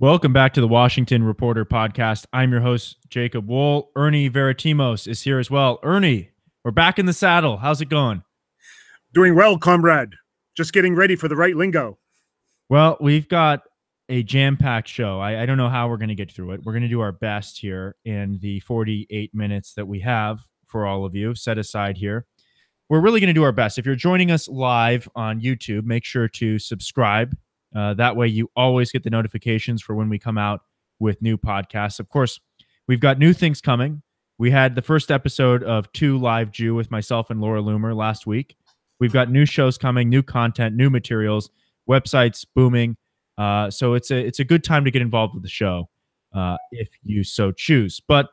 Welcome back to the Washington Reporter podcast. I'm your host, Jacob Wohl. Ernie Veritimos is here as well. Ernie, we're back in the saddle. How's it going? Doing well, comrade. Just getting ready for the right lingo. Well, we've got a jam-packed show. I don't know how we're going to get through it. We're going to do our best here in the 48 minutes that we have for all of you set aside here. We're really going to do our best. If you're joining us live on YouTube, make sure to subscribe. That way you always get the notifications for when we come out with new podcasts. Of course, we've got new things coming. We had the first episode of 2 Live Jew with myself and Laura Loomer last week. We've got new shows coming, new content, new materials, websites booming. So it's a good time to get involved with the show if you so choose. But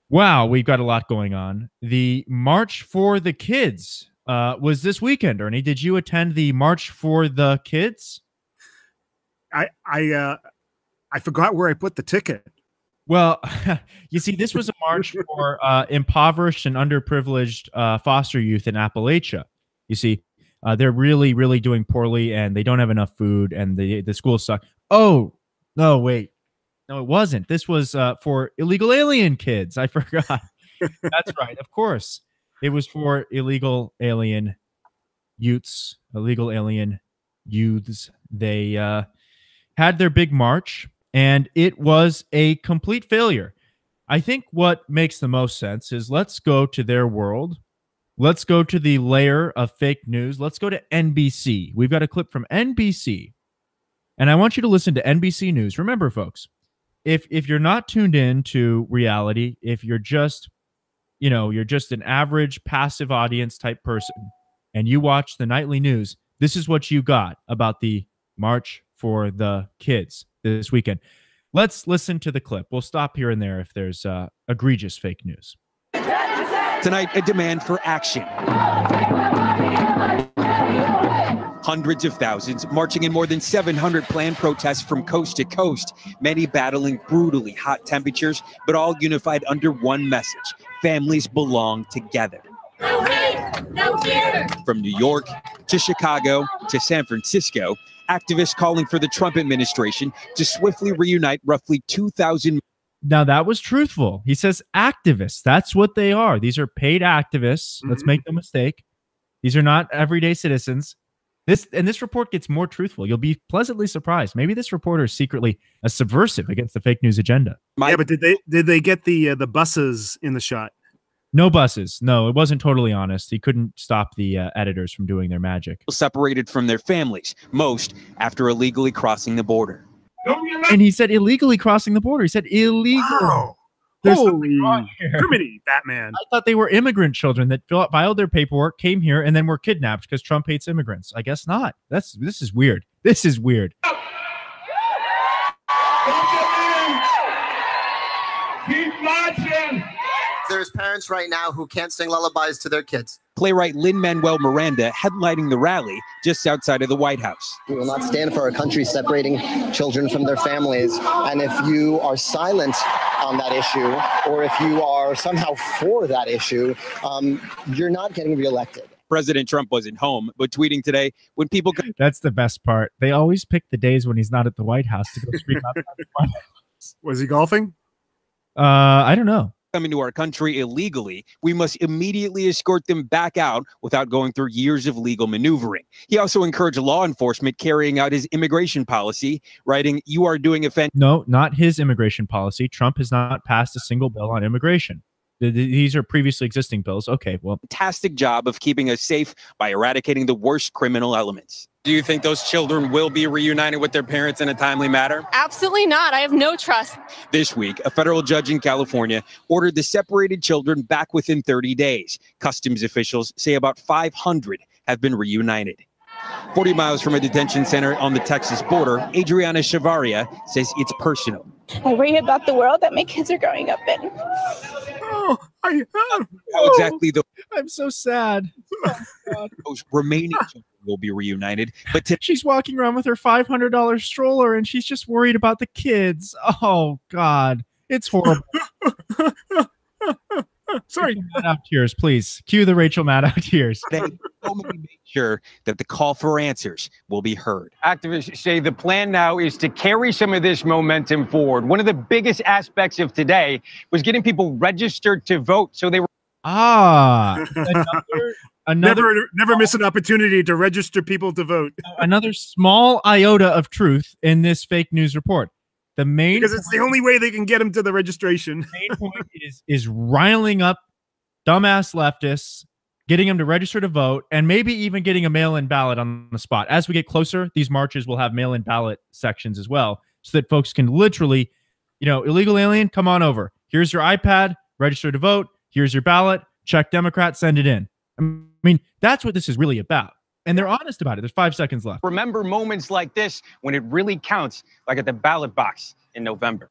wow, we've got a lot going on. The March for the Kids was this weekend. Ernie, did you attend the March for the Kids? I forgot where I put the ticket. Well, you see, this was a march for impoverished and underprivileged foster youth in Appalachia. You see, they're really, really doing poorly, and they don't have enough food, and the schools suck. Oh, no, wait. No, it wasn't. This was for illegal alien kids. I forgot. That's right. Of course. It was for illegal alien youths, illegal alien youths. They had their big march, and it was a complete failure. I think what makes the most sense is let's go to their world. Let's go to the layer of fake news. Let's go to NBC. We've got a clip from NBC, and I want you to listen to NBC News. Remember, folks, if you're not tuned in to reality, if you're just, you're just an average passive audience type person, and you watch the nightly news, this is what you got about the March for the Kids this weekend. Let's listen to the clip. We'll stop here and there if there's egregious fake news. Tonight, a demand for action. Hundreds of thousands marching in more than 700 planned protests from coast to coast, many battling brutally hot temperatures, but all unified under one message: families belong together. No hate, no fear. From New York to Chicago to San Francisco, activists calling for the Trump administration to swiftly reunite roughly 2,000. Now, that was truthful. He says activists. That's what they are. These are paid activists. Mm-hmm. Let's make no mistake. These are not everyday citizens. This report gets more truthful. You'll be pleasantly surprised. Maybe this reporter is secretly a subversive against the fake news agenda. Yeah, but did they get the buses in the shot? No buses. No, it wasn't totally honest. He couldn't stop the editors from doing their magic. Separated from their families, most after illegally crossing the border. And he said illegally crossing the border. He said illegal. Wow. There's holy Germany, Batman. I thought they were immigrant children that filed their paperwork, came here, and then were kidnapped because Trump hates immigrants. I guess not. This is weird. This is weird. Keep marching. There's parents right now who can't sing lullabies to their kids. Playwright Lin-Manuel Miranda headlining the rally just outside of the White House. We will not stand for a country separating children from their families. And if you are silent on that issue, or if you are somehow for that issue, you're not getting reelected. President Trump wasn't home, but tweeting today when people... That's the best part. They always pick the days when he's not at the White House to go speak outside the White House. Was he golfing? I don't know. Come into our country illegally, we must immediately escort them back out without going through years of legal maneuvering. He also encouraged law enforcement carrying out his immigration policy, writing, "You are doing offense." No, not his immigration policy. Trump has not passed a single bill on immigration. These are previously existing bills. Okay, well. Fantastic job of keeping us safe by eradicating the worst criminal elements. Do you think those children will be reunited with their parents in a timely manner? Absolutely not. I have no trust. This week, a federal judge in California ordered the separated children back within 30 days. Customs officials say about 500 have been reunited. 40 miles from a detention center on the Texas border, Adriana Chavaria says it's personal. I worry about the world that my kids are growing up in. How exactly I'm so sad. Oh, those remaining children will be reunited, but she's walking around with her $500 stroller and she's just worried about the kids. Oh God, it's horrible. Sorry. Maddow tears, please. Cue the Rachel Maddow tears. They only make sure that the call for answers will be heard. Activists say the plan now is to carry some of this momentum forward. One of the biggest aspects of today was getting people registered to vote. So they were Never miss an opportunity to register people to vote. Another small iota of truth in this fake news report. Because it's the only way they can get them to the registration. The main point is riling up dumbass leftists, getting them to register to vote, and maybe even getting a mail-in ballot on the spot. As we get closer, these marches will have mail-in ballot sections as well, so that folks can literally, illegal alien, come on over. Here's your iPad, register to vote. Here's your ballot. Check Democrat, send it in. I mean, that's what this is really about. And they're honest about it. There's 5 seconds left. remember moments like this when it really counts, like at the ballot box in November.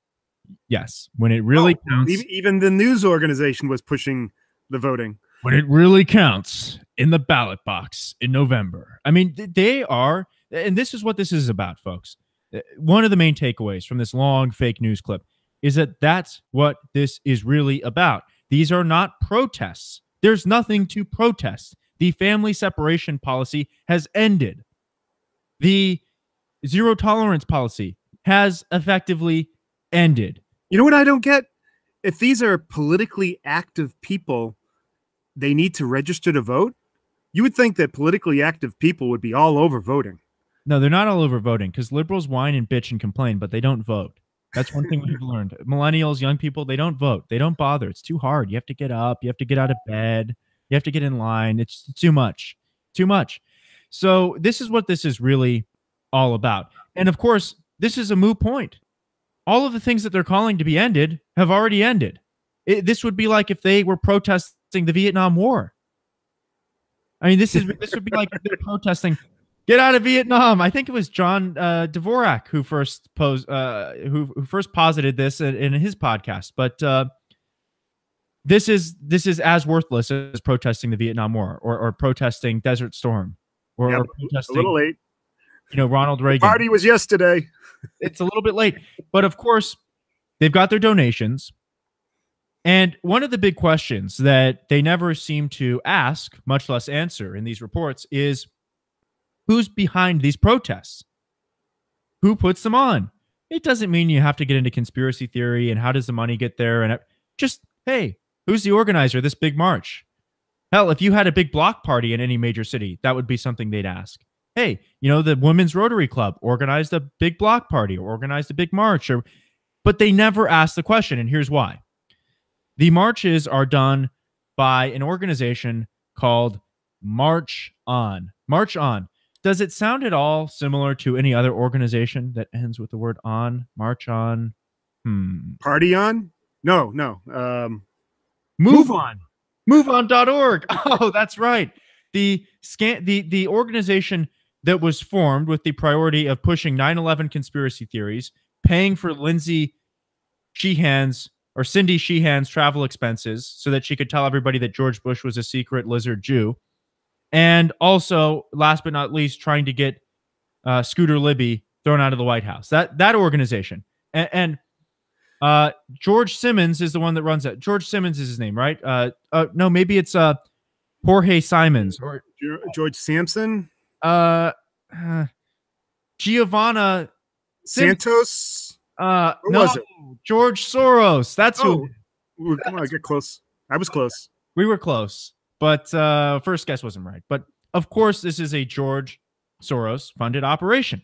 Yes, when it really counts. Even the news organization was pushing the voting. When it really counts in the ballot box in November. I mean, they are, and this is what this is about, folks. One of the main takeaways from this long fake news clip is that that's what this is really about. These are not protests. There's nothing to protest. The family separation policy has ended. The zero tolerance policy has effectively ended. You know what I don't get? If these are politically active people, they need to register to vote. You would think that politically active people would be all over voting. No, they're not all over voting because liberals whine and bitch and complain, but they don't vote. That's one thing we've learned. Millennials, young people, they don't vote. They don't bother. It's too hard. You have to get up. You have to get out of bed. You have to get in line. It's too much. Too much. So this is what this is really all about. And of course, this is a moot point. All of the things that they're calling to be ended have already ended. This would be like if they were protesting the Vietnam War. I mean, this would be like if they're protesting, get out of Vietnam. I think it was John Dvorak who first posited this in his podcast. But this is as worthless as protesting the Vietnam War or protesting Desert Storm or protesting a little late. Ronald Reagan. The party was yesterday. It's a little bit late, but of course they've got their donations. And one of the big questions that they never seem to ask, much less answer in these reports, is who's behind these protests? Who puts them on? It doesn't mean you have to get into conspiracy theory and how does the money get there. And just, hey, who's the organizer of this big march? Hell, if you had a big block party in any major city, that would be something they'd ask. Hey, the Women's Rotary Club organized a big block party or organized a big march. But they never ask the question, and here's why. The marches are done by an organization called March On. March On. Does it sound at all similar to any other organization that ends with the word on? March On? Party on? No. Move On. MoveOn.org. Oh, that's right. The organization that was formed with the priority of pushing 9/11 conspiracy theories, paying for Cindy Sheehan's travel expenses so that she could tell everybody that George Bush was a secret lizard Jew. And also, last but not least, trying to get Scooter Libby thrown out of the White House. That organization. And George Simmons is the one that runs it. George Simmons is his name, right? No, maybe it's Jorge Simons. Or George Sampson? Giovanna Santos? No, was it? George Soros. That's who. Come on, I get close. I was close. We were close, but first guess wasn't right. But of course, this is a George Soros funded operation.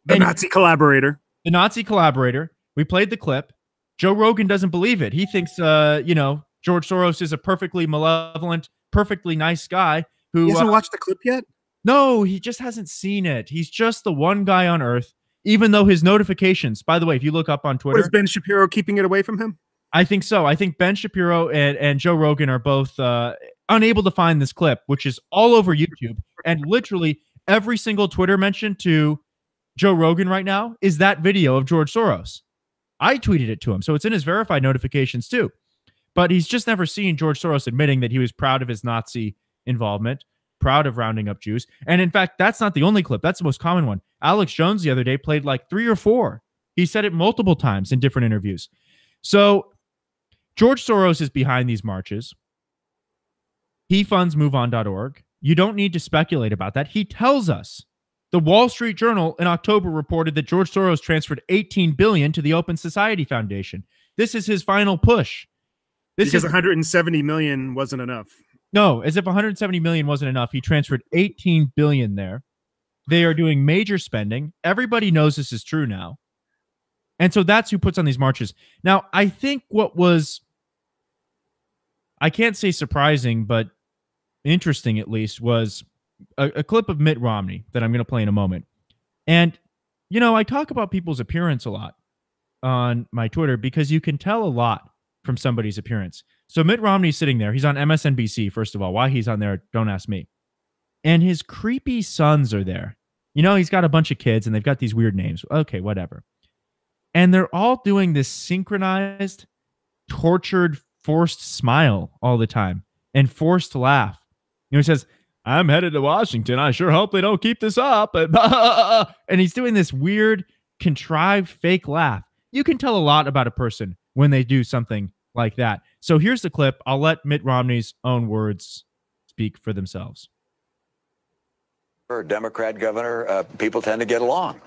The Nazi collaborator. The Nazi collaborator. We played the clip. Joe Rogan doesn't believe it. He thinks, George Soros is a perfectly malevolent, perfectly nice guy who He hasn't watched the clip yet? No, he just hasn't seen it. He's just the one guy on earth, even though his notifications, by the way, if you look up on Twitter. What, is Ben Shapiro keeping it away from him? I think so. I think Ben Shapiro and Joe Rogan are both unable to find this clip, which is all over YouTube. And literally every single Twitter mention to Joe Rogan right now is that video of George Soros. I tweeted it to him, so it's in his verified notifications too. But he's just never seen George Soros admitting that he was proud of his Nazi involvement, proud of rounding up Jews. And in fact, that's not the only clip. That's the most common one. Alex Jones the other day played like 3 or 4. He said it multiple times in different interviews. So George Soros is behind these marches. He funds MoveOn.org. You don't need to speculate about that. He tells us. The Wall Street Journal in October reported that George Soros transferred $18 billion to the Open Society Foundation. This is his final push. Because 170 million wasn't enough. No, as if 170 million wasn't enough. He transferred 18 billion there. They are doing major spending. Everybody knows this is true now. And so that's who puts on these marches. Now, I think what was, I can't say surprising, but interesting at least, was a clip of Mitt Romney that I'm going to play in a moment. And, you know, I talk about people's appearance a lot on my Twitter because you can tell a lot from somebody's appearance. So Mitt Romney's sitting there. He's on MSNBC, first of all. Why he's on there, don't ask me. And his creepy sons are there. You know, he's got a bunch of kids and they've got these weird names. Okay, whatever. And they're all doing this synchronized, tortured, forced smile all the time and forced laugh. You know, he says, I'm headed to Washington. I sure hope they don't keep this up. And he's doing this weird, contrived, fake laugh. You can tell a lot about a person when they do something like that. So here's the clip. I'll let Mitt Romney's own words speak for themselves. Democrat governor, people tend to get along.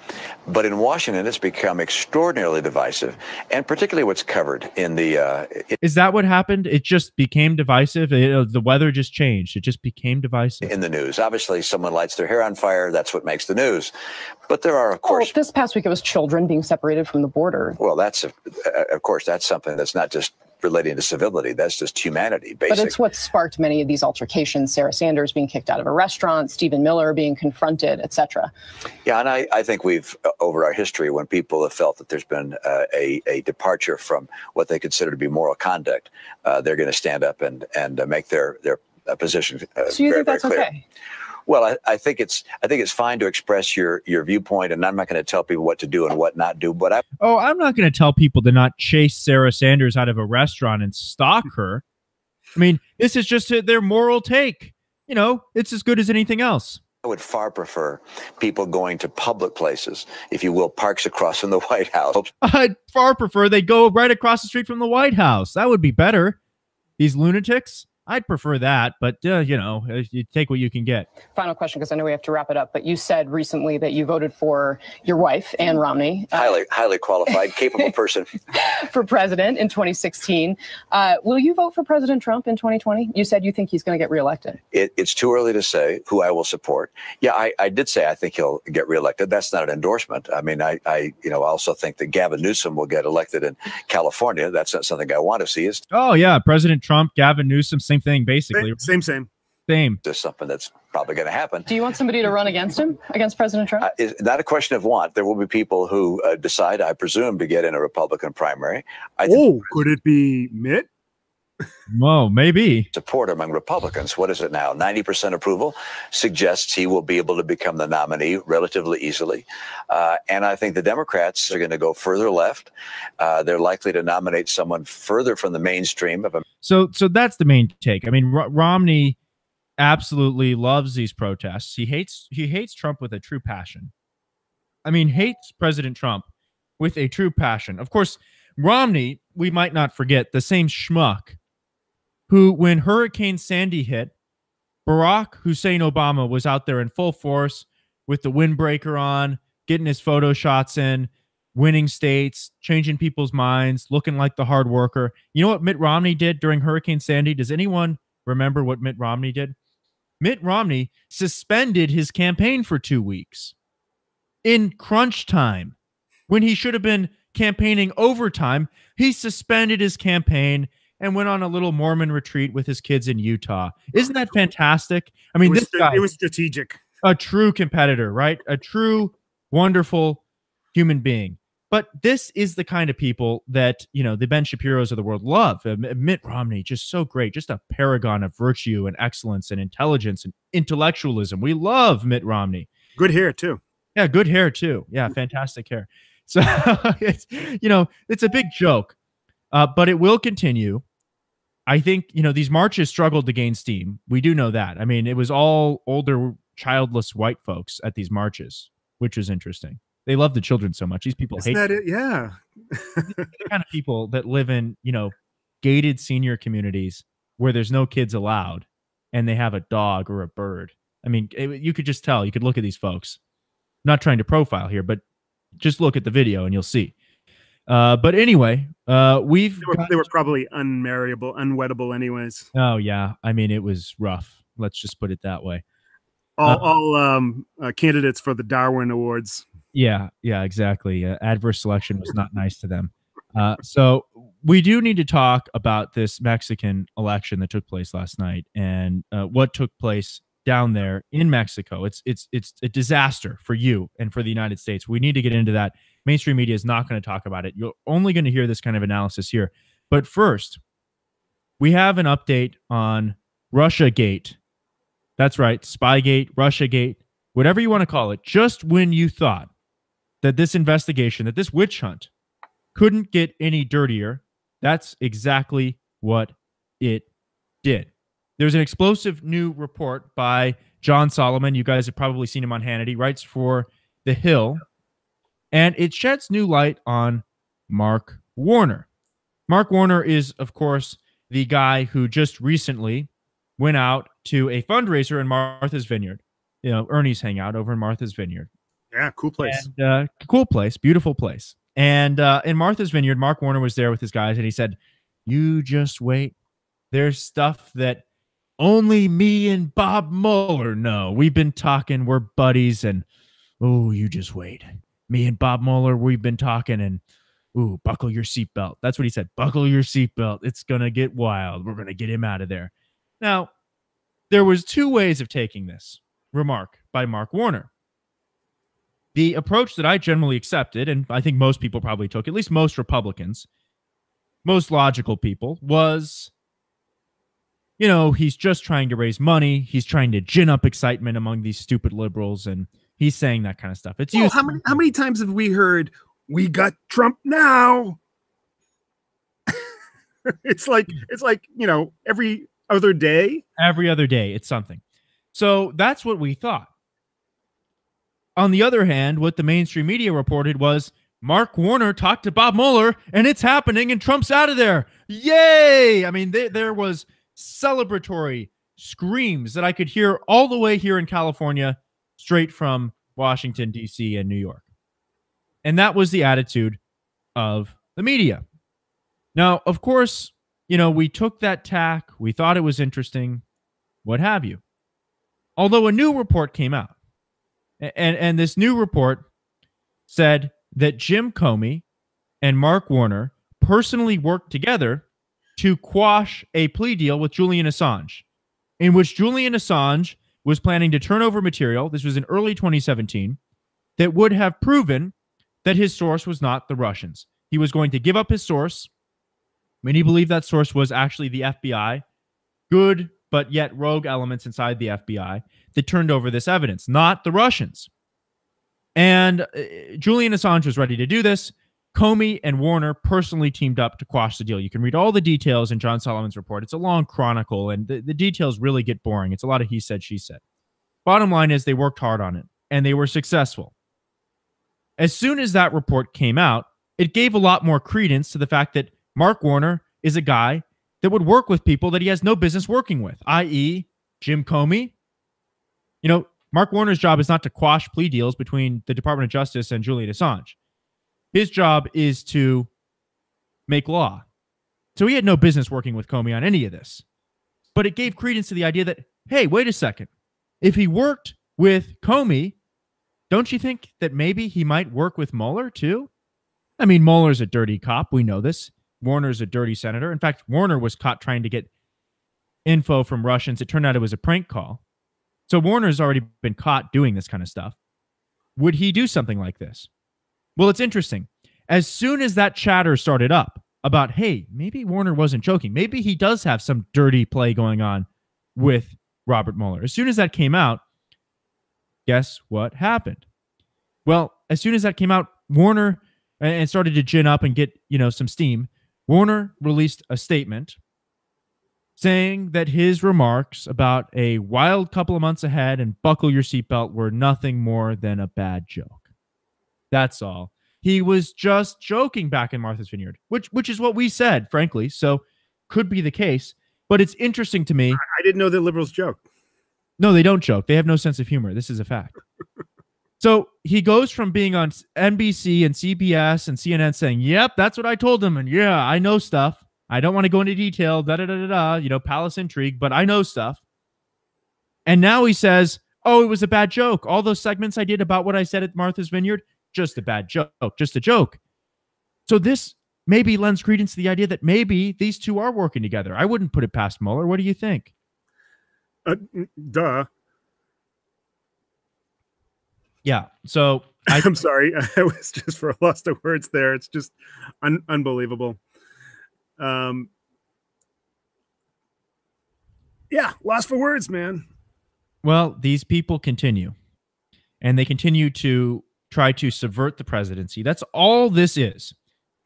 But in Washington, it's become extraordinarily divisive, and particularly what's covered in the... Is that what happened? It just became divisive? The weather just changed. It just became divisive. In the news. Obviously, someone lights their hair on fire. That's what makes the news. But there are, of course... Well, this past week, it was children being separated from the border. Well, that's, of course, that's something that's not just relating to civility. That's just humanity, basically. But it's what sparked many of these altercations. Sarah Sanders being kicked out of a restaurant, Stephen Miller being confronted, etc. Yeah, and I think we've, over our history, when people have felt that there's been a departure from what they consider to be moral conduct, they're going to stand up and make their position so you think that's very clear. Okay? Well, I think it's fine to express your viewpoint, and I'm not going to tell people what to do and what not do. But I'm not going to tell people to not chase Sarah Sanders out of a restaurant and stalk her. I mean, this is just their moral take. You know, it's as good as anything else. I would far prefer people going to public places, if you will, parks across from the White House. I'd far prefer they go right across the street from the White House. That would be better. These lunatics. I'd prefer that, but, you know, you take what you can get. Final question, because I know we have to wrap it up, but you said recently that you voted for your wife, Ann Romney. Highly qualified, capable person. For president in 2016. Will you vote for President Trump in 2020? You said you think he's going to get reelected. It's too early to say who I will support. Yeah, I did say I think he'll get reelected. That's not an endorsement. I mean, I also think that Gavin Newsom will get elected in California. That's not something I want to see. Oh, yeah. President Trump, Gavin Newsom, same thing, basically. Same. There's something that's probably going to happen. Do you want somebody to run against him, against President Trump? It's not a question of want. There will be people who decide, I presume, to get in a Republican primary. Could it be Mitt? Well, maybe. Support among Republicans. What is it now? 90% approval suggests he will be able to become the nominee relatively easily. And I think the Democrats are going to go further left. They're likely to nominate someone further from the mainstream. So that's the main take. I mean, Romney absolutely loves these protests. He hates Trump with a true passion. I mean, hates President Trump with a true passion. Of course, Romney, we might not forget, the same schmuck who, when Hurricane Sandy hit, Barack Hussein Obama was out there in full force with the windbreaker on, getting his photo shots in, winning states, changing people's minds, looking like the hard worker. You know what Mitt Romney did during Hurricane Sandy? Does anyone remember what Mitt Romney did? Mitt Romney suspended his campaign for 2 weeks in crunch time when he should have been campaigning overtime. He suspended his campaign and went on a little Mormon retreat with his kids in Utah. Isn't that fantastic? I mean, this guy, it was strategic. A true competitor, right? A true, wonderful human being. But this is the kind of people that, you know, the Ben Shapiros of the world love. Mitt Romney, just so great, just a paragon of virtue and excellence and intelligence and intellectualism. We love Mitt Romney. Good hair, too. Yeah, good hair, too. Yeah, fantastic hair. So, it's, you know, it's a big joke, but it will continue. I think, you know, these marches struggled to gain steam. We do know that. I mean, it was all older, childless white folks at these marches, which is interesting. They love the children so much. These people hate that it? Yeah. the kind of people that live in, you know, gated senior communities where there's no kids allowed and they have a dog or a bird. I mean, you could just tell. You could look at these folks. Not trying to profile here, but just look at the video and you'll see. But anyway, they were probably unmarriable, unweddable anyways. Oh yeah, I mean it was rough. Let's just put it that way. All candidates for the Darwin Awards. Yeah, exactly. Adverse selection was not nice to them. So we do need to talk about this Mexican election that took place last night and what took place down there in Mexico. It's a disaster for you and for the United States. We need to get into that. Mainstream media is not going to talk about it. You're only going to hear this kind of analysis here. But first, we have an update on Russiagate. That's right, Spygate, Russiagate, whatever you want to call it. Just when you thought that this investigation, that this witch hunt couldn't get any dirtier, that's exactly what it did. There's an explosive new report by John Solomon. You guys have probably seen him on Hannity, writes for The Hill. And it sheds new light on Mark Warner. Mark Warner is, of course, the guy who just recently went out to a fundraiser in Martha's Vineyard. You know, Ernie's Hangout over in Martha's Vineyard. Yeah, cool place. And, cool place, beautiful place. And in Martha's Vineyard, Mark Warner was there with his guys, and he said, "You just wait. There's stuff that only me and Bob Mueller know. We've been talking. We're buddies. And, oh, you just wait. Me and Bob Mueller, we've been talking. And, ooh, buckle your seatbelt." That's what he said. Buckle your seatbelt. It's going to get wild. We're going to get him out of there. Now, there was two ways of taking this remark by Mark Warner. The approach that I generally accepted, and I think most people probably took, at least most Republicans, most logical people, was, you know, he's just trying to raise money. He's trying to gin up excitement among these stupid liberals, and he's saying that kind of stuff. It's how many times have we heard, "We got Trump now"? It's like, you know, every other day. Every other day, it's something. So that's what we thought. On the other hand, what the mainstream media reported was Mark Warner talked to Bob Mueller, and it's happening, and Trump's out of there. Yay! I mean, there was celebratory screams that I could hear all the way here in California, straight from Washington, D.C. and New York. And that was the attitude of the media. Now, of course, you know, we took that tack. We thought it was interesting, what have you. Although a new report came out. And this new report said that Jim Comey and Mark Warner personally worked together to quash a plea deal with Julian Assange, in which Julian Assange was planning to turn over material, this was in early 2017, that would have proven that his source was not the Russians. He was going to give up his source. Many believe that source was actually the FBI, good but yet rogue elements inside the FBI that turned over this evidence, not the Russians. And Julian Assange was ready to do this. Comey and Warner personally teamed up to quash the deal. You can read all the details in John Solomon's report. It's a long chronicle, and the details really get boring. It's a lot of he said, she said. Bottom line is they worked hard on it, and they were successful. As soon as that report came out, it gave a lot more credence to the fact that Mark Warner is a guy that would work with people that he has no business working with, i.e. Jim Comey. You know, Mark Warner's job is not to quash plea deals between the Department of Justice and Julian Assange. His job is to make law. So he had no business working with Comey on any of this. But it gave credence to the idea that, hey, wait a second. If he worked with Comey, don't you think that maybe he might work with Mueller too? I mean, Mueller's a dirty cop. We know this. Warner's a dirty senator. In fact, Warner was caught trying to get info from Russians. It turned out it was a prank call. So Warner's already been caught doing this kind of stuff. Would he do something like this? Well, it's interesting. As soon as that chatter started up about, hey, maybe Warner wasn't joking. Maybe he does have some dirty play going on with Robert Mueller. As soon as that came out, guess what happened? Well, as soon as that came out, Warner and started to gin up and get, you know, some steam. Warner released a statement saying that his remarks about a wild couple of months ahead and buckle your seatbelt were nothing more than a bad joke. That's all. He was just joking back in Martha's Vineyard, which is what we said, frankly. So could be the case. But it's interesting to me. I didn't know that liberals joke. No, they don't joke. They have no sense of humor. This is a fact. So he goes from being on NBC and CBS and CNN saying, yep, that's what I told him. And yeah, I know stuff. I don't want to go into detail, palace intrigue, but I know stuff. And now he says, oh, it was a bad joke. All those segments I did about what I said at Martha's Vineyard, just a bad joke, just a joke. So this maybe lends credence to the idea that maybe these two are working together. I wouldn't put it past Mueller. What do you think? Duh. Yeah. So I'm sorry. I was just for a loss of words there. It's just unbelievable. Yeah, lost for words, man. Well, these people continue, and they continue to try to subvert the presidency. That's all this is.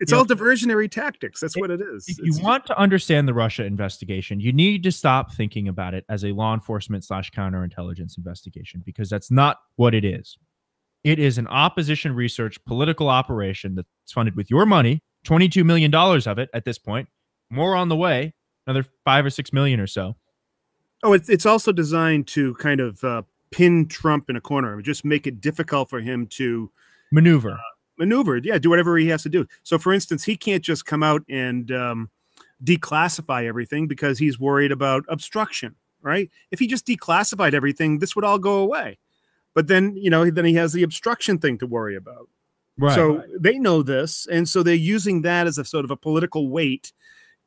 It's all diversionary tactics. That's what it is. If you want to understand the Russia investigation, you need to stop thinking about it as a law enforcement / counterintelligence investigation, because that's not what it is. It is an opposition research political operation that's funded with your money, $22 million of it at this point, more on the way, another 5 or 6 million or so. Oh, it's also designed to kind of pin Trump in a corner, just make it difficult for him to maneuver. Do whatever he has to do. So, for instance, he can't just come out and declassify everything because he's worried about obstruction, right? If he just declassified everything, this would all go away. But then, then he has the obstruction thing to worry about. Right. So they know this, and so they're using that as a sort of a political weight,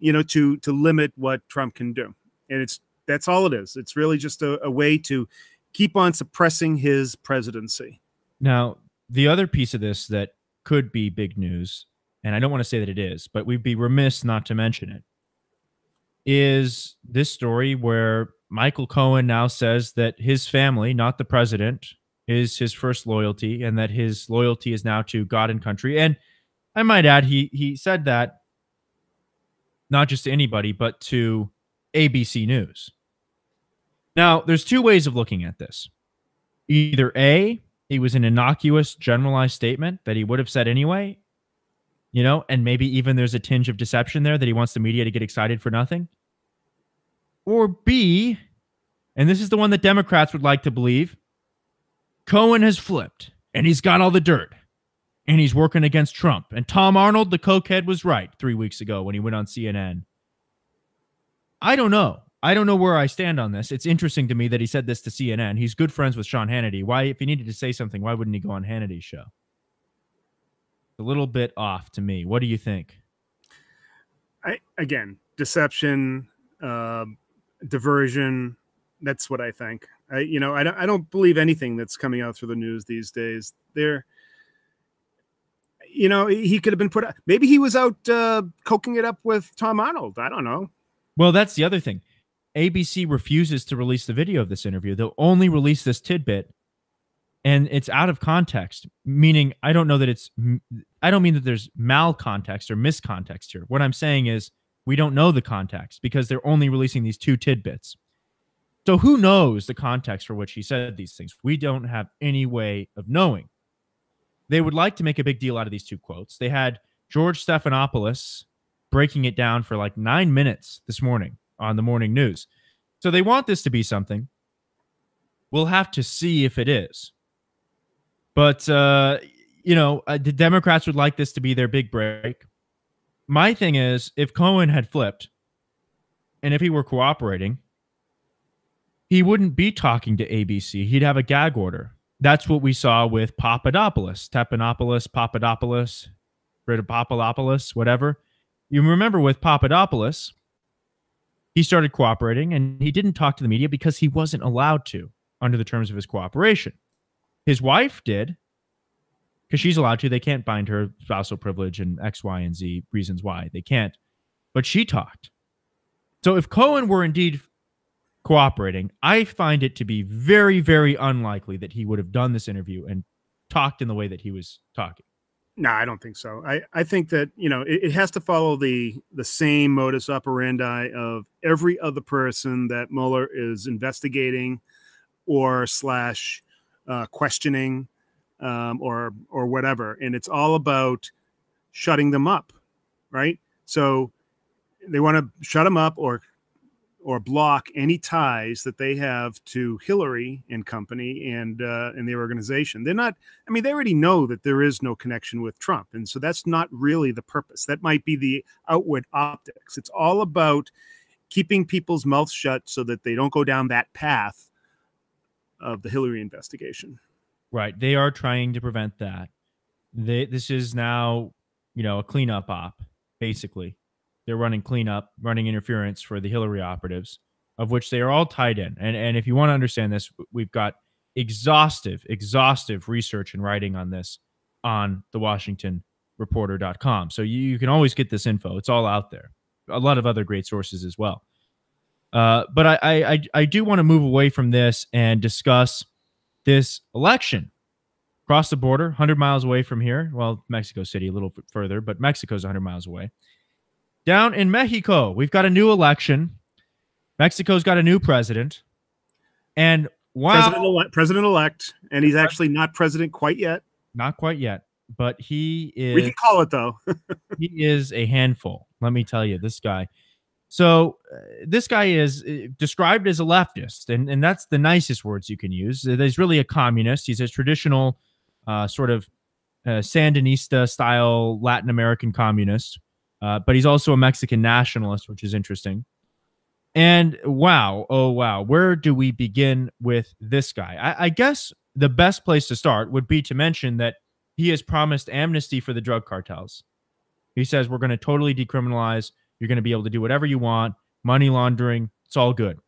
to limit what Trump can do. And that's all it is. It's really just a way to keep on suppressing his presidency. Now, the other piece of this that could be big news, and I don't want to say that it is, but we'd be remiss not to mention it, is this story where Michael Cohen now says that his family, not the president, is his first loyalty, and that his loyalty is now to God and country. And I might add, he said that not just to anybody, but to ABC News. Now, there's two ways of looking at this. Either A, it was an innocuous, generalized statement that he would have said anyway, and maybe even there's a tinge of deception there that he wants the media to get excited for nothing. Or B, and this is the one that Democrats would like to believe, Cohen has flipped, and he's got all the dirt, and he's working against Trump. And Tom Arnold, the cokehead, was right 3 weeks ago when he went on CNN. I don't know. I don't know where I stand on this. It's interesting to me that he said this to CNN. He's good friends with Sean Hannity. Why, if he needed to say something, why wouldn't he go on Hannity's show? A little bit off to me. What do you think? Again, deception, diversion. That's what I think. I don't believe anything that's coming out through the news these days. He could have been put out. Maybe he was out coking it up with Tom Arnold. I don't know. Well, that's the other thing. ABC refuses to release the video of this interview. They'll only release this tidbit, and it's out of context, meaning I don't mean that there's malcontext or miscontext here. What I'm saying is we don't know the context because they're only releasing these two tidbits. So who knows the context for which he said these things? We don't have any way of knowing. They would like to make a big deal out of these two quotes. They had George Stephanopoulos breaking it down for like 9 minutes this morning on the morning news. So they want this to be something. We'll have to see if it is. But, the Democrats would like this to be their big break. My thing is, if Cohen had flipped, and if he were cooperating, he wouldn't be talking to ABC. He'd have a gag order. That's what we saw with Papadopoulos, Britopoulos, whatever. You remember with Papadopoulos, he started cooperating, and he didn't talk to the media because he wasn't allowed to under the terms of his cooperation. His wife did, because she's allowed to. They can't bind her spousal privilege and X, Y, and Z reasons why. They can't. But she talked. So if Cohen were indeed cooperating, I find it to be very, very unlikely that he would have done this interview and talked in the way that he was talking. No, I don't think so. I think that, it has to follow the same modus operandi of every other person that Mueller is investigating or questioning or whatever. And it's all about shutting them up, right? So they want to shut them up or block any ties that they have to Hillary and company and their organization. They're not, I mean, they already know that there is no connection with Trump. And so that's not really the purpose. That might be the outward optics. It's all about keeping people's mouths shut so that they don't go down that path of the Hillary investigation. Right. They are trying to prevent that. This is now, a cleanup op, basically. They're running cleanup, running interference for the Hillary operatives, of which they are all tied in. And if you want to understand this, we've got exhaustive research and writing on this on thewashingtonreporter.com. So you can always get this info. It's all out there. A lot of other great sources as well. But I do want to move away from this and discuss this election across the border, 100 miles away from here. Well, Mexico City a little bit further, but Mexico's 100 miles away. Down in Mexico, we've got a new election. Mexico's got a new president. And wow. President-elect, and he's actually not president quite yet. Not quite yet, but he is. We can call it, though. He is a handful. Let me tell you, this guy. So this guy is described as a leftist, and that's the nicest words you can use. He's really a communist. He's a traditional sort of Sandinista-style Latin American communist. But he's also a Mexican nationalist, which is interesting. And wow, oh wow, where do we begin with this guy? I guess the best place to start would be to mention that he has promised amnesty for the drug cartels. He says we're going to totally decriminalize. You're going to be able to do whatever you want. Money laundering, it's all good.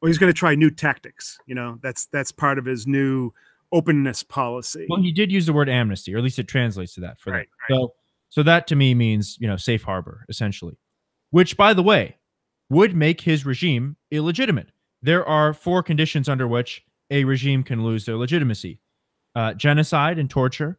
Well, he's going to try new tactics. That's part of his new openness policy. Well, he did use the word amnesty, or at least it translates to that for right, them. Right. So that to me means, safe harbor, essentially, which, by the way, would make his regime illegitimate. There are 4 conditions under which a regime can lose their legitimacy. Genocide and torture.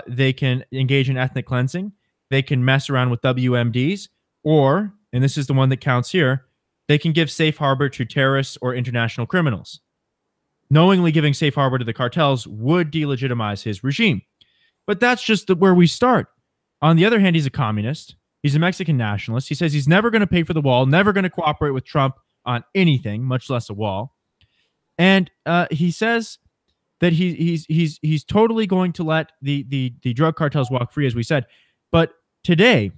They can engage in ethnic cleansing. They can mess around with WMDs. Or, and this is the one that counts here, they can give safe harbor to terrorists or international criminals. Knowingly giving safe harbor to the cartels would delegitimize his regime. But that's just where we start. On the other hand, he's a communist. He's a Mexican nationalist. He says he's never going to pay for the wall, never going to cooperate with Trump on anything, much less a wall. And he says that he's totally going to let the drug cartels walk free, as we said. But today,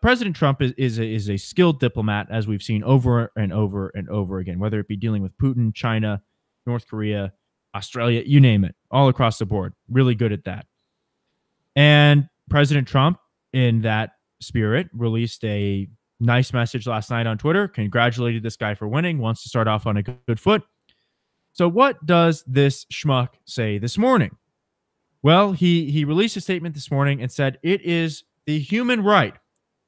President Trump is a skilled diplomat, as we've seen over and over and over again, whether it be dealing with Putin, China, North Korea, Australia, you name it, all across the board. Really good at that. And President Trump, in that spirit, released a nice message last night on Twitter, congratulated this guy for winning, wants to start off on a good foot. So what does this schmuck say this morning? Well, he released a statement this morning and said it is the human right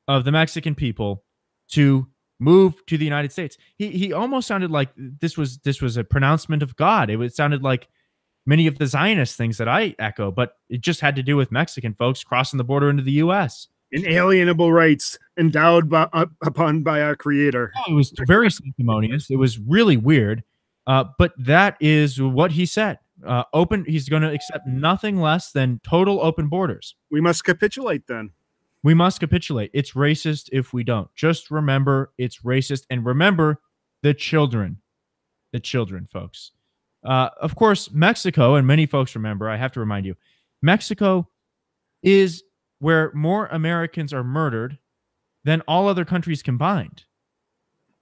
of the Mexican people to move to the United States. He almost sounded like this was a pronouncement of God. It sounded like many of the Zionist things that I echo, but it just had to do with Mexican folks crossing the border into the U.S. Inalienable rights endowed upon by our Creator. Oh, it was very sanctimonious. It was really weird, but that is what he said. He's going to accept nothing less than total open borders. We must capitulate then. We must capitulate. It's racist if we don't. Just remember it's racist, and remember the children. The children, folks. Of course, Mexico, and many folks remember, I have to remind you, Mexico is where more Americans are murdered than all other countries combined.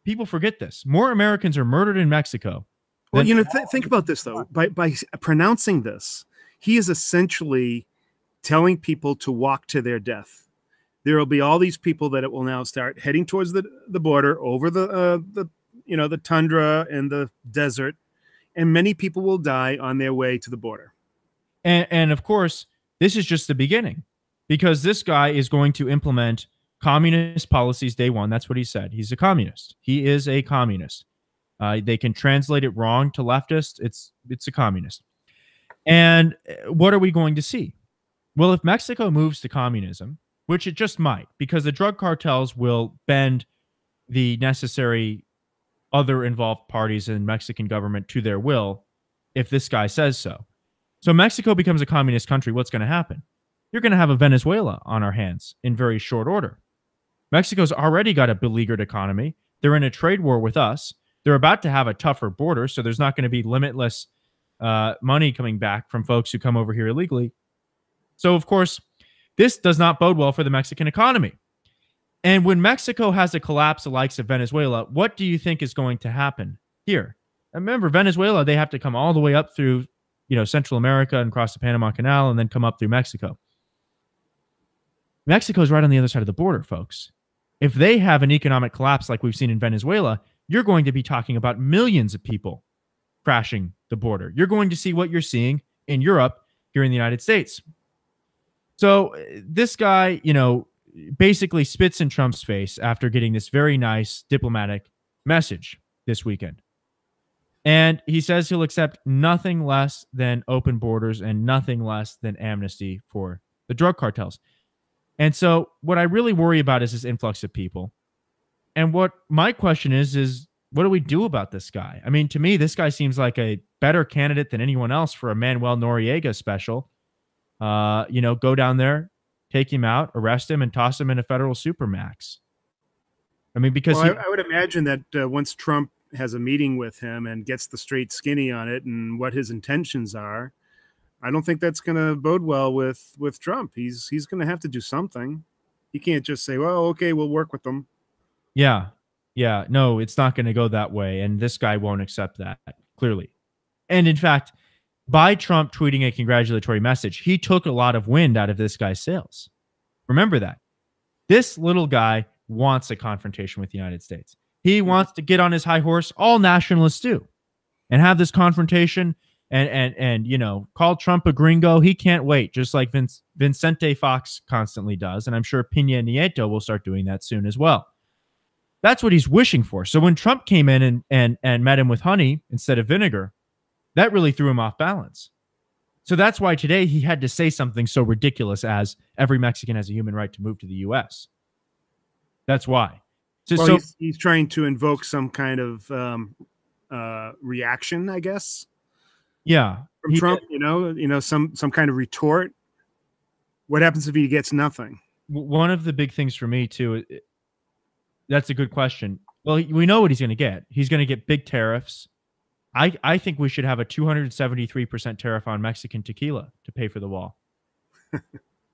People forget this. More Americans are murdered in Mexico. Well, think about this, though. By pronouncing this, he is essentially telling people to walk to their death. There will be all these people that it will now start heading towards the border, over the tundra and the desert, and many people will die on their way to the border. And of course, this is just the beginning, because this guy is going to implement communist policies day one. That's what he said. He's a communist. He is a communist. They can translate it wrong to leftist. It's a communist. And what are we going to see? Well, if Mexico moves to communism, which it just might, because the drug cartels will bend the necessary other involved parties in Mexican government to their will if this guy says so. So Mexico becomes a communist country. What's going to happen? You're going to have a Venezuela on our hands in very short order. Mexico's already got a beleaguered economy. They're in a trade war with us. They're about to have a tougher border, so there's not going to be limitless money coming back from folks who come over here illegally. So, of course, this does not bode well for the Mexican economy. And when Mexico has a collapse the likes of Venezuela, what do you think is going to happen here? And remember, Venezuela, they have to come all the way up through, Central America and cross the Panama Canal and then come up through Mexico. Mexico's right on the other side of the border, folks. If they have an economic collapse like we've seen in Venezuela, you're going to be talking about millions of people crashing the border. You're going to see what you're seeing in Europe here in the United States. So this guy, basically spits in Trump's face after getting this very nice diplomatic message this weekend. And he says he'll accept nothing less than open borders and nothing less than amnesty for the drug cartels. And so what I really worry about is this influx of people. And what my question is what do we do about this guy? I mean, to me, this guy seems like a better candidate than anyone else for a Manuel Noriega special. Go down there, take him out, arrest him, and toss him in a federal supermax. I mean, because I would imagine that once Trump has a meeting with him and gets the straight skinny on it and what his intentions are, I don't think that's going to bode well with Trump. He's going to have to do something. He can't just say, well, okay, we'll work with them. Yeah. No, it's not going to go that way. And this guy won't accept that, clearly. And in fact, by Trump tweeting a congratulatory message, he took a lot of wind out of this guy's sails. Remember that. This little guy wants a confrontation with the United States. He wants to get on his high horse. All nationalists do. And have this confrontation and call Trump a gringo. He can't wait, just like Vicente Fox constantly does. And I'm sure Peña Nieto will start doing that soon as well. That's what he's wishing for. So when Trump came in and met him with honey instead of vinegar, that really threw him off balance. So that's why today he had to say something so ridiculous as every Mexican has a human right to move to the U.S. That's why. So he's trying to invoke some kind of reaction, I guess. Yeah, from Trump. Some kind of retort. What happens if he gets nothing? One of the big things for me too. That's a good question. Well, we know what he's going to get. He's going to get big tariffs. I think we should have a 273% tariff on Mexican tequila to pay for the wall.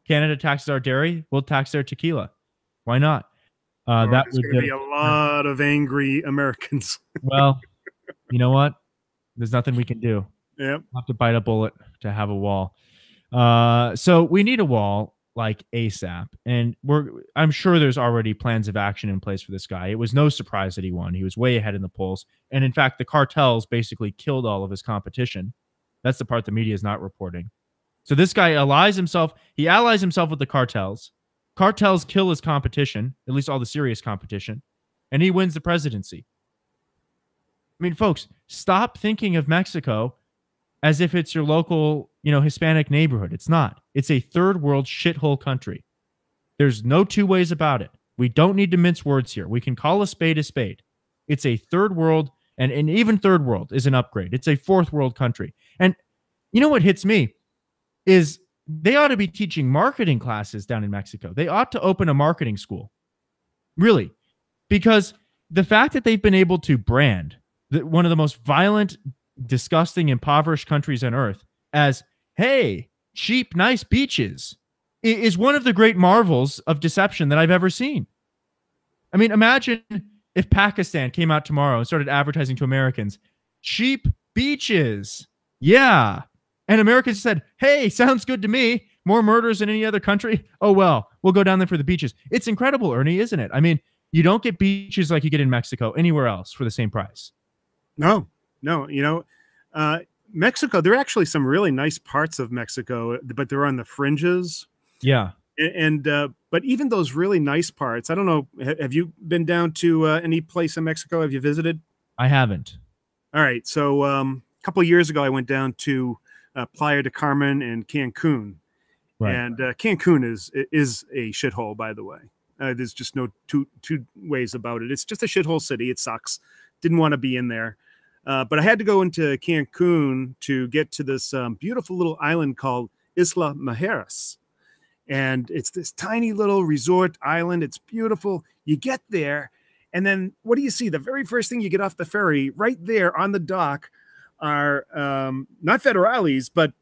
Canada taxes our dairy. We'll tax their tequila. Why not? That would be a lot of angry Americans. Well, you know what? There's nothing we can do. Yep. We'll have to bite a bullet to have a wall. So we need a wall like ASAP. And I'm sure there's already plans of action in place for this guy. It was no surprise that he won. He was way ahead in the polls. And in fact, the cartels basically killed all of his competition. That's the part the media is not reporting. So this guy allies himself with the cartels. Cartels kill his competition, at least all the serious competition, and he wins the presidency. I mean, folks, stop thinking of Mexico as if it's your local, Hispanic neighborhood. It's not. It's a third world shithole country. There's no two ways about it. We don't need to mince words here. We can call a spade a spade. It's a third world, and even third world is an upgrade. It's a fourth world country. And you know what hits me is they ought to be teaching marketing classes down in Mexico. They ought to open a marketing school. Really. Because the fact that they've been able to brand one of the most violent, disgusting, impoverished countries on earth as, hey, cheap, nice beaches is one of the great marvels of deception that I've ever seen. I mean, imagine if Pakistan came out tomorrow and started advertising to Americans, cheap beaches. Yeah. And Americans said, hey, sounds good to me. More murders than any other country. Oh, well, we'll go down there for the beaches. It's incredible, Ernie, isn't it? I mean, you don't get beaches like you get in Mexico anywhere else for the same price. No. Mexico, there are actually some really nice parts of Mexico, but they're on the fringes. Yeah. And but even those really nice parts, I don't know. Have you been down to any place in Mexico? Have you visited? I haven't. All right. So a couple of years ago, I went down to Playa de Carmen and Cancun. Right. And Cancun is a shithole, by the way. There's just no two ways about it. It's just a shithole city. It sucks. Didn't want to be in there. But I had to go into Cancun to get to this beautiful little island called Isla Mujeres. And it's this tiny little resort island. It's beautiful. You get there, and then what do you see? The very first thing you get off the ferry, right there on the dock, are not federales, but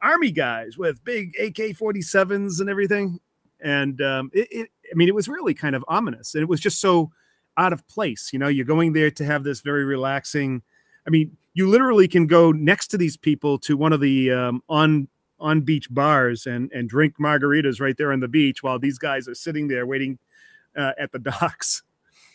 army guys with big AK-47s and everything. And it was really kind of ominous, and it was just so out of place. You know, you're going there to have this very relaxing. I mean, you literally can go next to these people to one of the on beach bars and drink margaritas right there on the beach while these guys are sitting there waiting at the docks.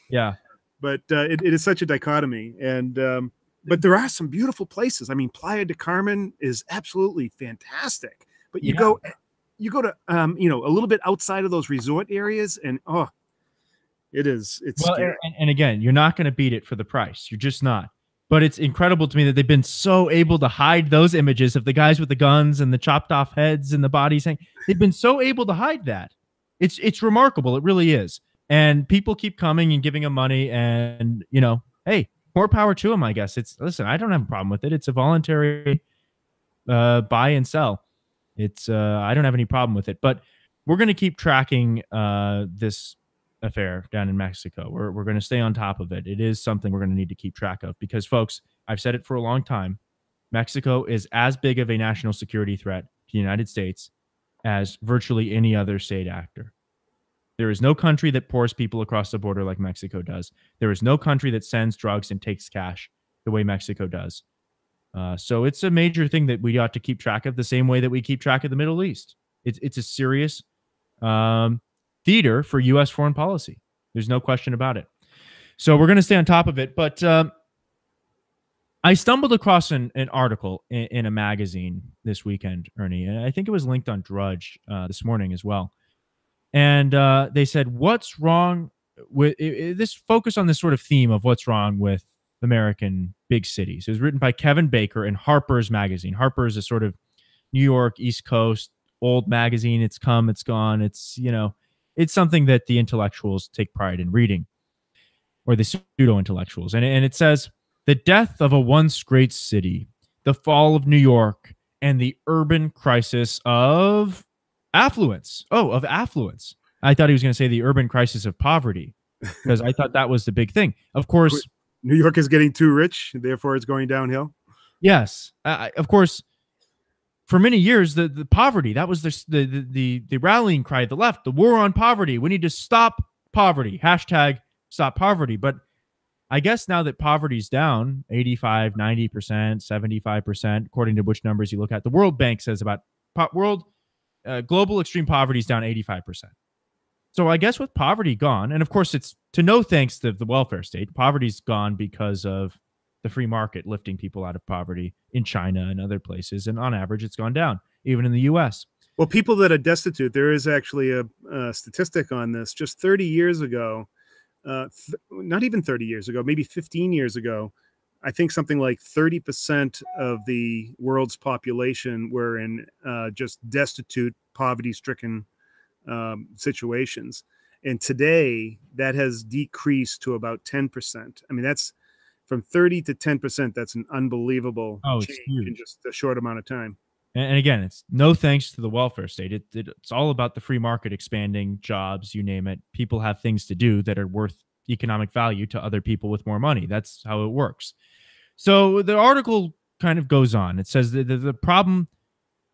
Yeah. But it is such a dichotomy. And but there are some beautiful places. I mean, Playa de Carmen is absolutely fantastic. But you go to a little bit outside of those resort areas, and it's well, and again, you're not going to beat it for the price. You're just not. But it's incredible to me that they've been so able to hide those images of the guys with the guns and the chopped off heads and the bodies. They've been so able to hide that. It's remarkable. It really is. And people keep coming and giving them money, and hey, more power to them, I guess. Listen, I don't have a problem with it. It's a voluntary buy and sell. I don't have any problem with it. But we're going to keep tracking this affair down in Mexico. We're going to stay on top of it. It is something we're going to need to keep track of because, folks, I've said it for a long time. Mexico is as big of a national security threat to the United States as virtually any other state actor. There is no country that pours people across the border like Mexico does. There is no country that sends drugs and takes cash the way Mexico does. So it's a major thing that we ought to keep track of the same way that we keep track of the Middle East. It's a serious theater for U.S. foreign policy. There's no question about it. So we're going to stay on top of it. But I stumbled across an article in a magazine this weekend, Ernie, and I think it was linked on Drudge this morning as well. And they said, what's wrong with this? Focus on this sort of theme of what's wrong with American big cities. It was written by Kevin Baker in Harper's Magazine. Harper's a sort of New York, East Coast, old magazine. It's come, it's gone. It's, it's something that the intellectuals take pride in reading, or the pseudo-intellectuals. And it says, the death of a once great city, the fall of New York, and the urban crisis of affluence. Oh, of affluence. I thought he was going to say the urban crisis of poverty, because I thought that was the big thing. Of course, New York is getting too rich, therefore it's going downhill. Yes. Of course, for many years, the poverty, that was the rallying cry of the left, the war on poverty. We need to stop poverty. Hashtag stop poverty. But I guess now that poverty's down 85, 90%, 75%, according to which numbers you look at, the World Bank says about global extreme poverty is down 85%. So I guess with poverty gone, and of course it's to no thanks to the welfare state, poverty's gone because of the free market lifting people out of poverty in China and other places. And on average, it's gone down, even in the U.S. Well, people that are destitute, there is actually a statistic on this. Just 30 years ago, not even 30 years ago, maybe 15 years ago, I think something like 30% of the world's population were in just destitute, poverty-stricken situations. And today, that has decreased to about 10%. I mean, that's from 30 to 10%. That's an unbelievable change in just a short amount of time. And again, it's no thanks to the welfare state. It's all about the free market expanding jobs, you name it. People have things to do that are worth economic value to other people with more money. That's how it works. So the article kind of goes on. It says the problem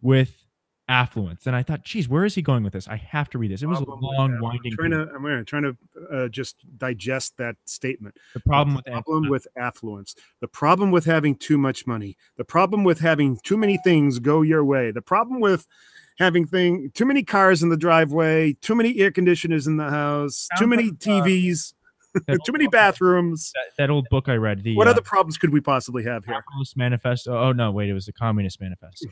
with affluence. And I thought, geez, where is he going with this? I have to read this. It was a long, winding. I'm trying to just digest that statement. The problem with affluence. The problem with having too much money. The problem with having too many things go your way. The problem with having too many cars in the driveway, too many air conditioners in the house, too many TVs, too many bathrooms. That old book I read. What other problems could we possibly have here? Communist Manifesto. Oh no, wait, it was the Communist Manifesto.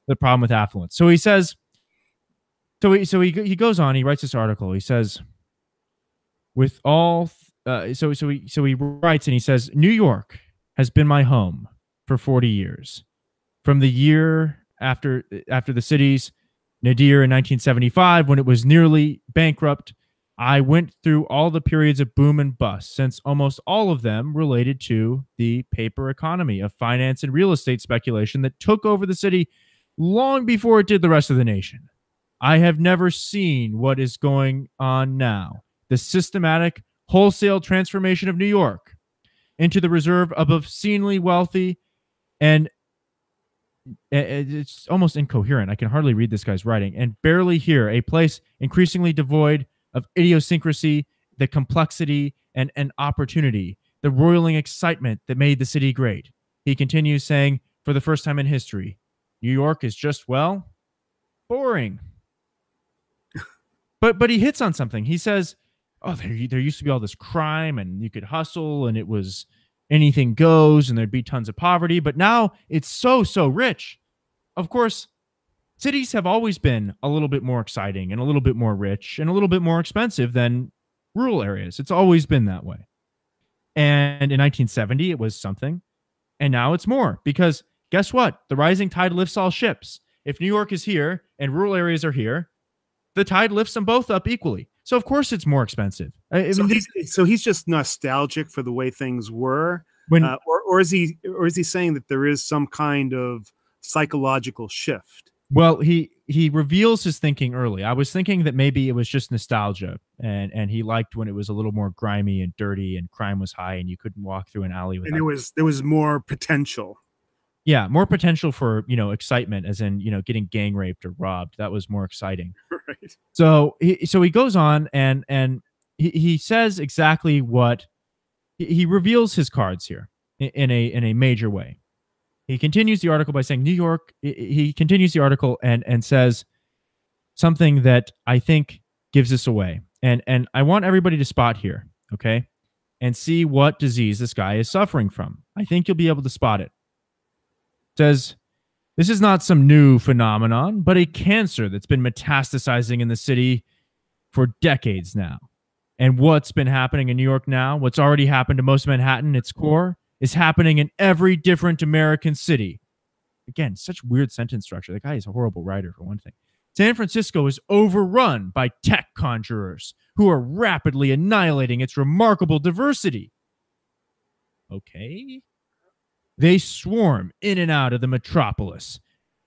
The problem with affluence. So he says, he goes on, he writes this article. He says, with all, so he writes and he says, New York has been my home for 40 years. From the year after the city's nadir in 1975, when it was nearly bankrupt, I went through all the periods of boom and bust, since almost all of them related to the paper economy of finance and real estate speculation that took over the city long before it did the rest of the nation. I have never seen what is going on now. The systematic wholesale transformation of New York into the reserve of obscenely wealthy, and it's almost incoherent. I can hardly read this guy's writing and barely hear, a place increasingly devoid of idiosyncrasy, the complexity and opportunity, the roiling excitement that made the city great. He continues saying, for the first time in history, New York is just, well, boring. But he hits on something. He says, oh, there used to be all this crime and you could hustle and it was anything goes and there'd be tons of poverty. But now it's so rich. Of course, cities have always been a little bit more exciting and a little bit more rich and a little bit more expensive than rural areas. It's always been that way. And in 1970, it was something. And now it's more because guess what? The rising tide lifts all ships. If New York is here and rural areas are here, the tide lifts them both up equally. So of course it's more expensive. So he's just nostalgic for the way things were, or is he saying that there is some kind of psychological shift? Well, he reveals his thinking early. I was thinking that maybe it was just nostalgia, and he liked when it was a little more grimy and dirty, and crime was high, and you couldn't walk through an alley without. And there was more potential. Yeah, more potential for, excitement, as in, getting gang raped or robbed. That was more exciting. Right. So he goes on and he says exactly what he reveals his cards here in a major way. He continues the article by saying New York. He continues the article and says something that I think gives this away. And I want everybody to spot here, okay, and see what disease this guy is suffering from. I think you'll be able to spot it. Says, this is not some new phenomenon, but a cancer that's been metastasizing in the city for decades now. And what's been happening in New York now, what's already happened to most of Manhattan, its core, is happening in every different American city. Again, such weird sentence structure. The guy is a horrible writer, for one thing. San Francisco is overrun by tech conjurers who are rapidly annihilating its remarkable diversity. Okay. They swarm in and out of the metropolis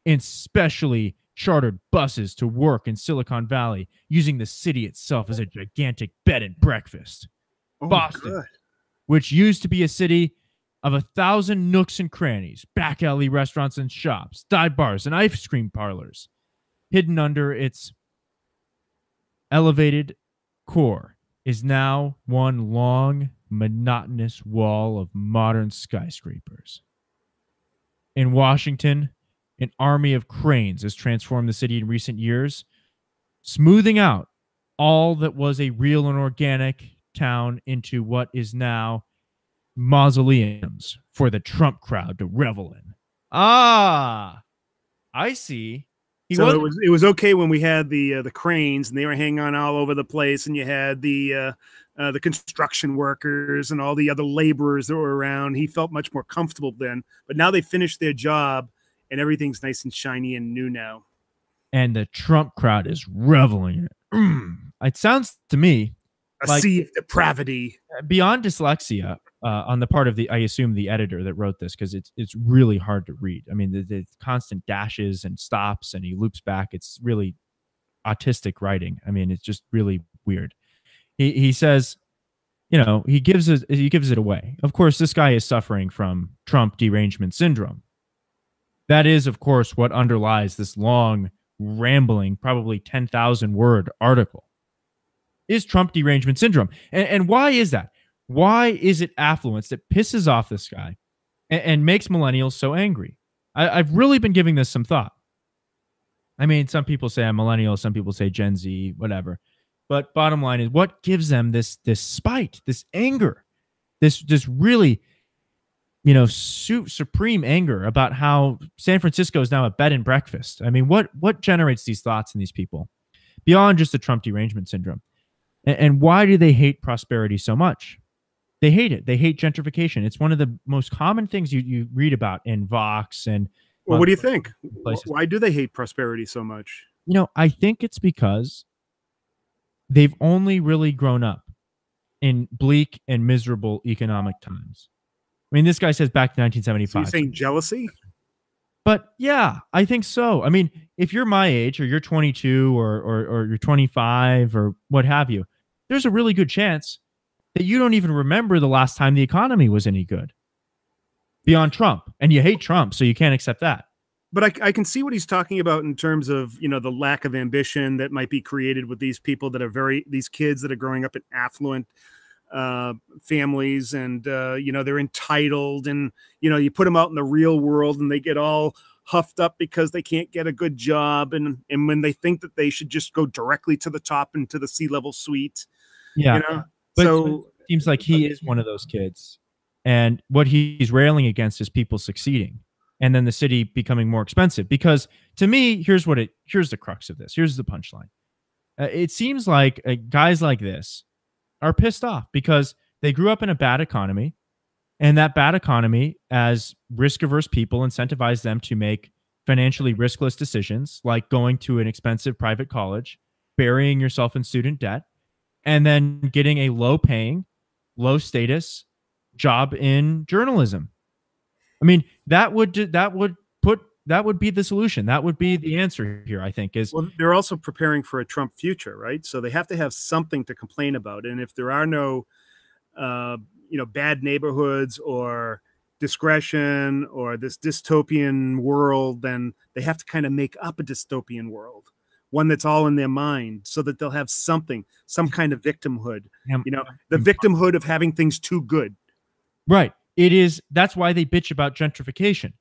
in specially chartered buses to work in Silicon Valley, using the city itself as a gigantic bed and breakfast. Oh, Boston, good. which used to be a city of 1,000 nooks and crannies, back alley restaurants and shops, dive bars and ice cream parlors, hidden under its elevated core, is now one long, monotonous wall of modern skyscrapers. In Washington, an army of cranes has transformed the city in recent years, smoothing out all that was a real and organic town into what is now mausoleums for the Trump crowd to revel in. Ah, I see. It was okay when we had the cranes and they were hanging on all over the place, and you had the construction workers and all the other laborers that were around. He felt much more comfortable then, but now they finished their job and everything's nice and shiny and new now. And the Trump crowd is reveling in it. It sounds to me a like sea of depravity. Beyond dyslexia on the part of I assume the editor that wrote this, because it's really hard to read. I mean, the constant dashes and stops and he loops back. It's really autistic writing. I mean, it's just really weird. He says, he gives it away. Of course, this guy is suffering from Trump derangement syndrome. That is, of course, what underlies this long, rambling, probably 10,000 word article. Is Trump derangement syndrome. And why is that? Why is it affluence that pisses off this guy and makes millennials so angry? I've really been giving this some thought. I mean, some people say I'm millennial, some people say Gen Z, whatever. But bottom line is, what gives them this spite, this anger, this really, supreme anger about how San Francisco is now a bed and breakfast? I mean, what generates these thoughts in these people beyond just the Trump derangement syndrome? And why do they hate prosperity so much? They hate it. They hate gentrification. It's one of the most common things you read about in Vox and. Well, what do you think? Places. Why do they hate prosperity so much? I think it's because they've only really grown up in bleak and miserable economic times. I mean, this guy says back to 1975. So you're saying jealousy? But yeah, I think so. I mean, if you're my age or you're 22 or you're 25 or what have you, there's a really good chance that you don't even remember the last time the economy was any good beyond Trump. And you hate Trump, so you can't accept that. But I can see what he's talking about in terms of, the lack of ambition that might be created with these people that are these kids that are growing up in affluent families, and they're entitled, and you put them out in the real world and they get all huffed up because they can't get a good job, and when they think that they should just go directly to the top and to the C-level suite. Yeah. But it seems like he is one of those kids, and what he's railing against is people succeeding and then the city becoming more expensive. Because to me, here's the crux of this. Here's the punchline. It seems like guys like this are pissed off because they grew up in a bad economy, and that bad economy, as risk-averse people, incentivized them to make financially riskless decisions, like going to an expensive private college, burying yourself in student debt, and then getting a low-paying, low-status job in journalism. I mean, that would be the solution. That would be the answer here, I think. Well, they're also preparing for a Trump future, right? So they have to have something to complain about. And if there are no, bad neighborhoods or discretion or this dystopian world, then they have to kind of make up a dystopian world, one that's all in their mind, so that they'll have some kind of victimhood, the victimhood of having things too good. Right. That's why they bitch about gentrification.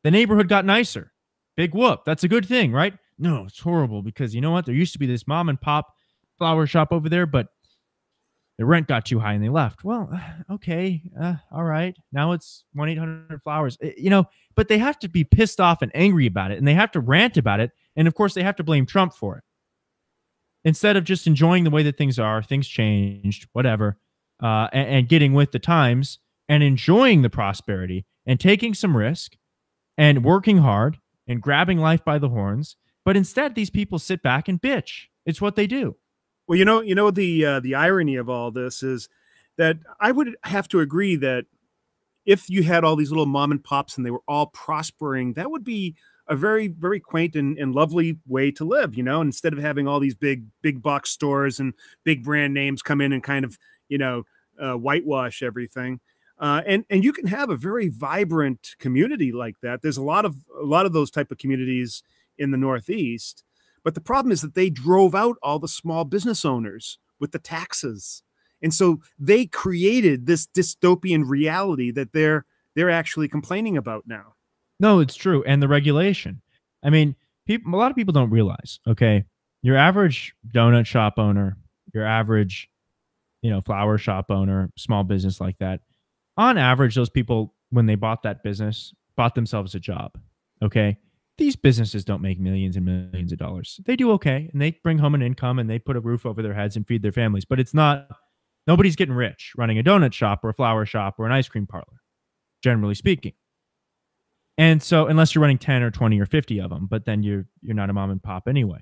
The neighborhood got nicer. Big whoop. That's a good thing, right? No, it's horrible because you know what? There used to be this mom and pop flower shop over there, but the rent got too high and they left. Well, okay. All right. Now it's 1-800-Flowers. But they have to be pissed off and angry about it, and they have to rant about it. And of course, they have to blame Trump for it. Instead of just enjoying the way that things are, things changed, whatever, and getting with the times and enjoying the prosperity and taking some risk and working hard and grabbing life by the horns. But instead, these people sit back and bitch. It's what they do. Well, the irony of all this is that I would have to agree that if you had all these little mom and pops and they were all prospering, that would be a very, very quaint and lovely way to live, instead of having all these big box stores and big brand names come in and kind of, whitewash everything. And you can have a very vibrant community like that. There's a lot of those type of communities in the Northeast, but the problem is that they drove out all the small business owners with the taxes, and so they created this dystopian reality that they're actually complaining about now. No, it's true, and the regulation. I mean, a lot of people don't realize. Okay, your average donut shop owner, your average, flower shop owner, small business like that. On average, those people, when they bought that business, bought themselves a job. Okay. These businesses don't make millions and millions of dollars. They do okay, and they bring home an income, and they put a roof over their heads and feed their families. But nobody's getting rich running a donut shop or a flower shop or an ice cream parlor, generally speaking. And so, unless you're running 10 or 20 or 50 of them, but then you're not a mom and pop anyway.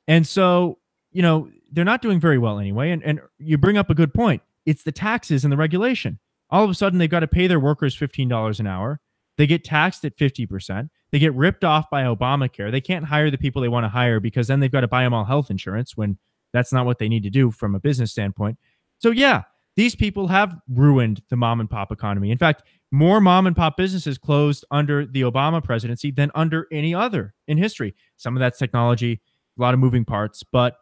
And so, they're not doing very well anyway. And you bring up a good point. It's the taxes and the regulation. All of a sudden, they've got to pay their workers $15 an hour. They get taxed at 50%. They get ripped off by Obamacare. They can't hire the people they want to hire because then they've got to buy them all health insurance when that's not what they need to do from a business standpoint. So yeah, these people have ruined the mom and pop economy. In fact, more mom and pop businesses closed under the Obama presidency than under any other in history. Some of that's technology, a lot of moving parts, but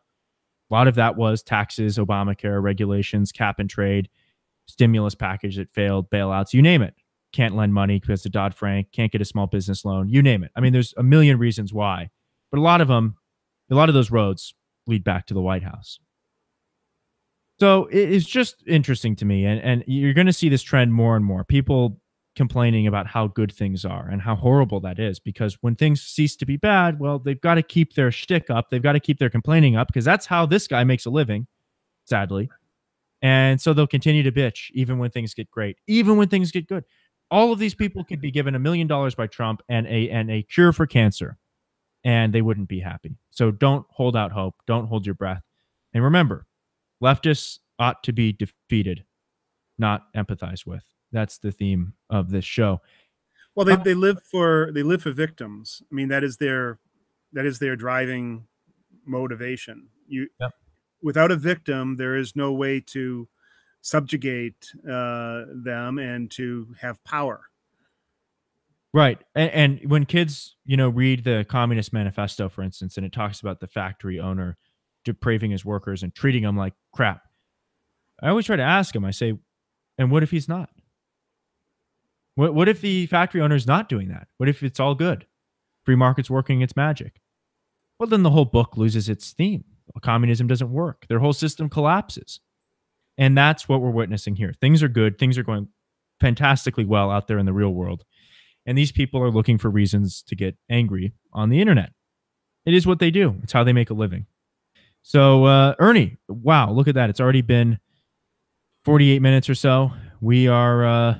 a lot of that was taxes, Obamacare, regulations, cap and trade, stimulus package that failed, bailouts, you name it. Can't lend money because of Dodd-Frank, can't get a small business loan, you name it. I mean, there's a million reasons why, but a lot of those roads lead back to the White House. So it's just interesting to me. And you're going to see this trend more and more. People complaining about how good things are and how horrible that is, because when things cease to be bad, well, they've got to keep their shtick up. They've got to keep their complaining up because that's how this guy makes a living, sadly. And so they'll continue to bitch even when things get great, even when things get good. All of these people could be given $1 million by Trump and a cure for cancer, and they wouldn't be happy. So don't hold out hope. Don't hold your breath. And remember, leftists ought to be defeated, not empathized with. That's the theme of this show. Well, they live for victims. I mean, that is their driving motivation. Yep. Without a victim, there is no way to subjugate them and to have power. Right. And when kids, read the Communist Manifesto, for instance, and it talks about the factory owner depraving his workers and treating them like crap, I always try to ask him, I say, and what if he's not? What if the factory owner is not doing that? What if it's all good? Free market's working its magic. Well, then the whole book loses its theme. Communism doesn't work. Their whole system collapses. And that's what we're witnessing here. Things are good. Things are going fantastically well out there in the real world. And these people are looking for reasons to get angry on the internet. It is what they do. It's how they make a living. So, Ernie, wow, look at that. It's already been 48 minutes or so. We are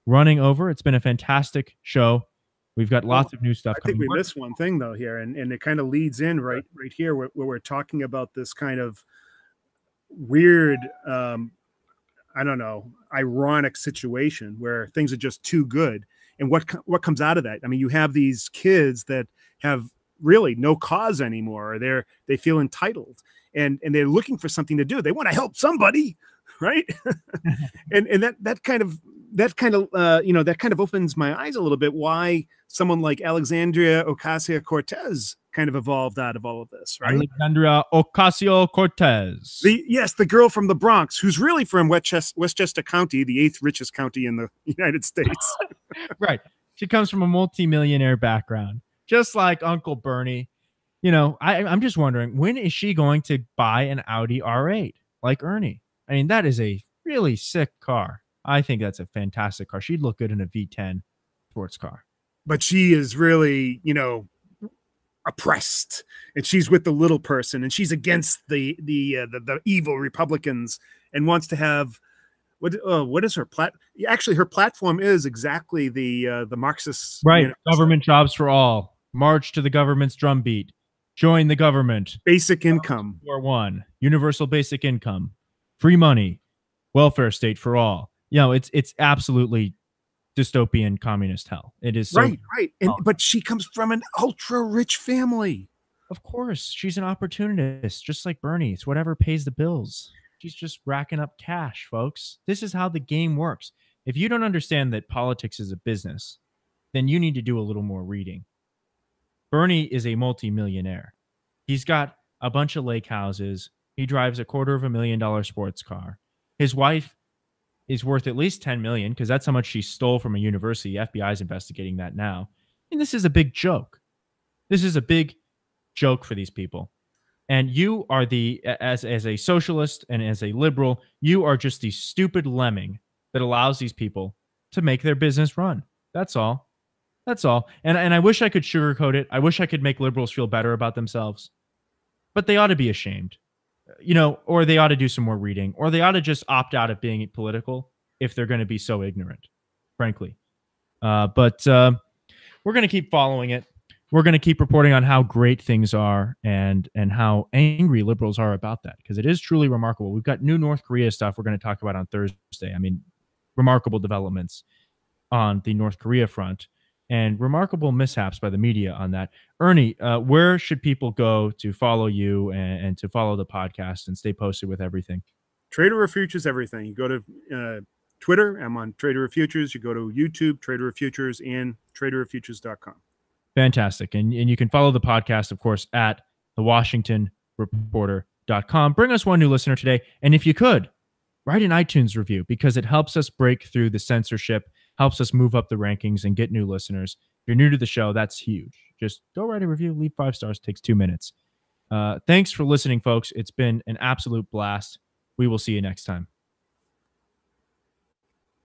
running over. It's been a fantastic show. We've got lots of new stuff I think coming. we missed one thing, though, here, and it kind of leads in right here where we're talking about this kind of weird, I don't know, ironic situation where things are just too good. And what comes out of that? I mean, you have these kids that have really no cause anymore. Or they feel entitled, and they're looking for something to do. They want to help somebody, right? and that kind of opens my eyes a little bit. Why someone like Alexandria Ocasio-Cortez kind of evolved out of all of this, right? Alexandria Ocasio-Cortez. The girl from the Bronx, who's really from Westchester County, the 8th richest county in the United States. Right. She comes from a multimillionaire background, just like Uncle Bernie. I'm just wondering, when is she going to buy an Audi R8 like Ernie? I mean, that is a really sick car. I think that's a fantastic car. She'd look good in a V10 sports car. But she is really, oppressed, and she's with the little person, and she's against the evil Republicans, and wants to have what is her Actually, her platform is exactly the Marxist. Right. Government jobs for all. March to the government's drumbeat. Join the government. Basic income. War one. Universal basic income. Free money. Welfare state for all. It's absolutely dystopian communist hell. It is so right. But she comes from an ultra rich family. Of course, she's an opportunist, just like Bernie. It's whatever pays the bills. She's just racking up cash, folks. This is how the game works. If you don't understand that politics is a business, then you need to do a little more reading. Bernie is a multimillionaire. He's got a bunch of lake houses. He drives a $250,000 sports car. His wife is worth at least $10 million because that's how much she stole from a university. FBI is investigating that now. And this is a big joke. This is a big joke for these people. And you are as a socialist and as a liberal, you are just the stupid lemming that allows these people to make their business run. That's all. That's all. And I wish I could sugarcoat it. I wish I could make liberals feel better about themselves. But they ought to be ashamed. Or they ought to do some more reading, or they ought to just opt out of being political if they're going to be so ignorant, frankly. But we're going to keep following it. We're going to keep reporting on how great things are and how angry liberals are about that, because it is truly remarkable. We've got new North Korea stuff we're going to talk about on Thursday. I mean, remarkable developments on the North Korea front and remarkable mishaps by the media on that. Ernie, where should people go to follow you and to follow the podcast and stay posted with everything? Trader of Futures, everything. You go to Twitter, I'm on Trader of Futures. You go to YouTube, Trader of Futures, and traderoffutures.com. Fantastic. And you can follow the podcast, of course, at thewashingtonreporter.com. Bring us one new listener today. And if you could, write an iTunes review, because it helps us break through the censorship, helps us move up the rankings and get new listeners. If you're new to the show, that's huge. Just go write a review, leave 5 stars, takes 2 minutes. Thanks for listening, folks. It's been an absolute blast. We will see you next time.